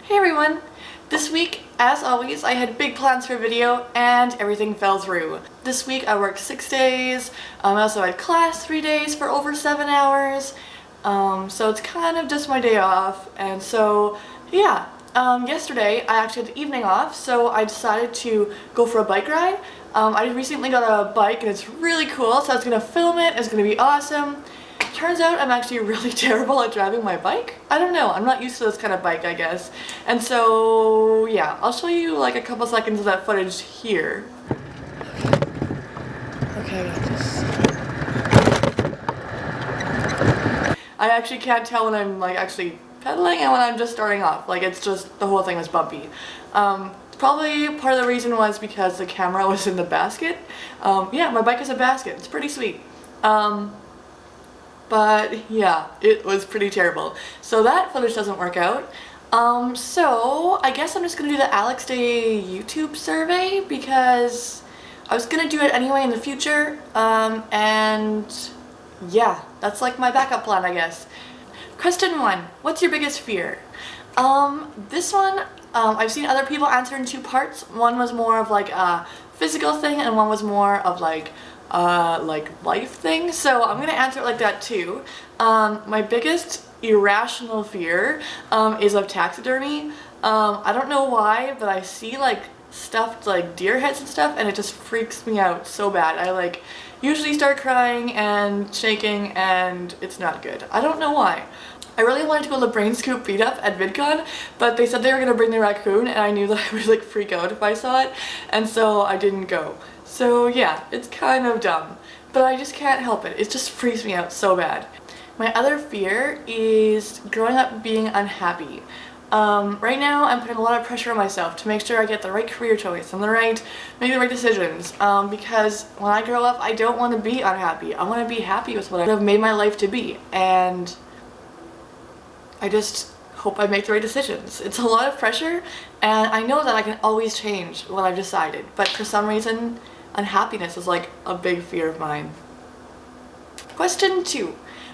Hey everyone! This week, as always, I had big plans for a video and everything fell through. This week I worked 6 days, I also had class 3 days for over 7 hours, so it's kind of just my day off, and so yeah. Yesterday I actually had the evening off, so I decided to go for a bike ride. I recently got a bike and it's really cool, so I was going to film it, it's going to be awesome. Turns out I'm actually really terrible at driving my bike. I don't know, I'm not used to this kind of bike, I guess. And so, yeah, I'll show you like a couple seconds of that footage here. Okay, I got this. I actually can't tell when I'm like actually pedaling and when I'm just starting off. Like, it's just, the whole thing was bumpy. Probably part of the reason was because the camera was in the basket. Yeah, my bike is a basket. It's pretty sweet. But yeah, it was pretty terrible. So that footage doesn't work out. So I guess I'm just gonna do the Alex Day YouTube survey because I was gonna do it anyway in the future. And yeah, that's like my backup plan, I guess. Question 1, what's your biggest fear? This one, I've seen other people answer in 2 parts. One was more of like a physical thing and one was more of like life thing, so I'm gonna answer it like that too. My biggest irrational fear is of taxidermy. I don't know why, but I see like stuffed like deer heads and stuff and it just freaks me out so bad. I like usually start crying and shaking and it's not good. I don't know why. I really wanted to go to the Brain Scoop meetup at VidCon, but they said they were gonna bring the raccoon and I knew that I would like freak out if I saw it, and so I didn't go. So yeah, it's kind of dumb, but I just can't help it. It just freaks me out so bad. My other fear is growing up being unhappy. Right now I'm putting a lot of pressure on myself to make sure I get the right career choice and make the right decisions, because when I grow up I don't want to be unhappy. I want to be happy with what I've made my life to be, and I just hope I make the right decisions. It's a lot of pressure, and I know that I can always change what I've decided, but for some reason unhappiness is like a big fear of mine. Question 2.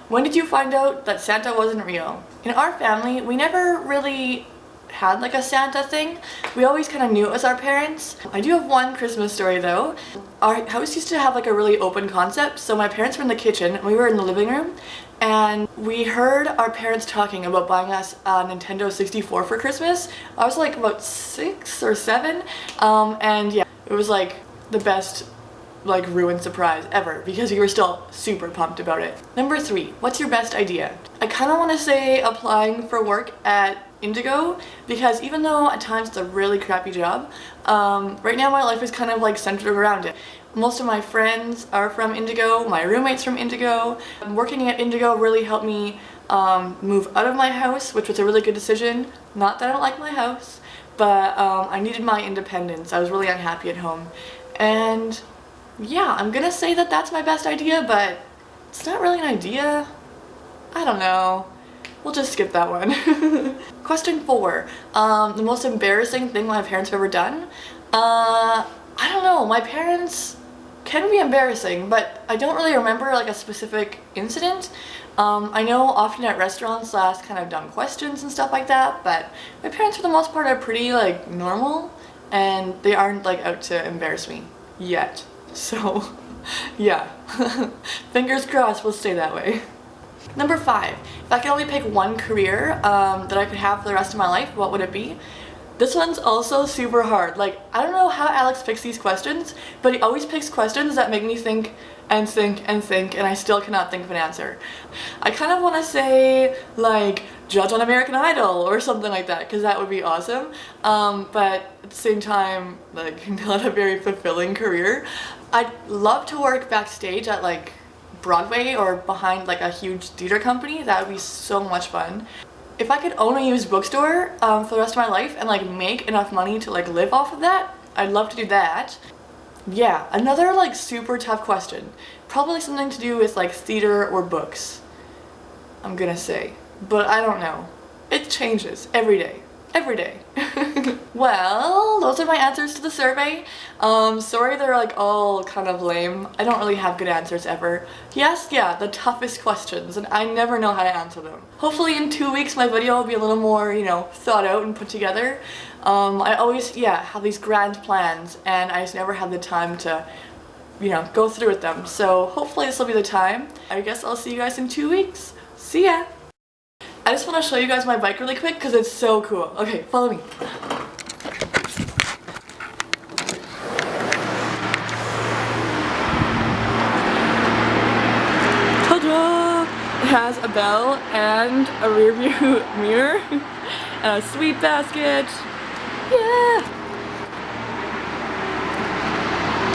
When did you find out that Santa wasn't real? In our family, we never really had like a Santa thing. We always kind of knew it was our parents. I do have one Christmas story though. Our house used to have like a really open concept, so my parents were in the kitchen and we were in the living room, and we heard our parents talking about buying us a Nintendo 64 for Christmas. I was like about 6 or 7, and yeah, it was like the best like ruined surprise ever because we were still super pumped about it. Number 3, what's your best idea? I kind of want to say applying for work at Indigo, because even though at times it's a really crappy job, right now my life is kind of like centered around it. Most of my friends are from Indigo, my roommate's from Indigo. Working at Indigo really helped me move out of my house, which was a really good decision. Not that I don't like my house, but I needed my independence. I was really unhappy at home. And yeah, I'm gonna say that that's my best idea, but it's not really an idea. I don't know. We'll just skip that one. Question 4. The most embarrassing thing my parents have ever done? I don't know. My parents can be embarrassing, but I don't really remember like a specific incident. I know often at restaurants they ask kind of dumb questions and stuff like that, but my parents for the most part are pretty like normal, and they aren't like out to embarrass me yet. So yeah, fingers crossed we'll stay that way. Number 5, if I could only pick one career that I could have for the rest of my life, what would it be? This one's also super hard. Like, I don't know how Alex picks these questions, but he always picks questions that make me think and think and think, and I still cannot think of an answer. I kind of want to say like judge on American Idol or something like that, because that would be awesome, but at the same time like not a very fulfilling career. I'd love to work backstage at like Broadway or behind like a huge theater company. That would be so much fun. If I could own a used bookstore for the rest of my life and like make enough money to like live off of that, I'd love to do that. Yeah, another like super tough question. Probably something to do with like theater or books, I'm gonna say. But I don't know. It changes every day. Every day. Well, those are my answers to the survey. Sorry they're like all kind of lame. I don't really have good answers ever. Yes, yeah, the toughest questions, and I never know how to answer them. Hopefully in 2 weeks my video will be a little more, you know, thought out and put together. I always, yeah, have these grand plans, and I just never have the time to, you know, go through with them. So hopefully this will be the time. I guess I'll see you guys in 2 weeks. See ya! I just want to show you guys my bike really quick because it's so cool. Okay, follow me. Ta-da! It has a bell and a rear view mirror and a sweet basket. Yeah!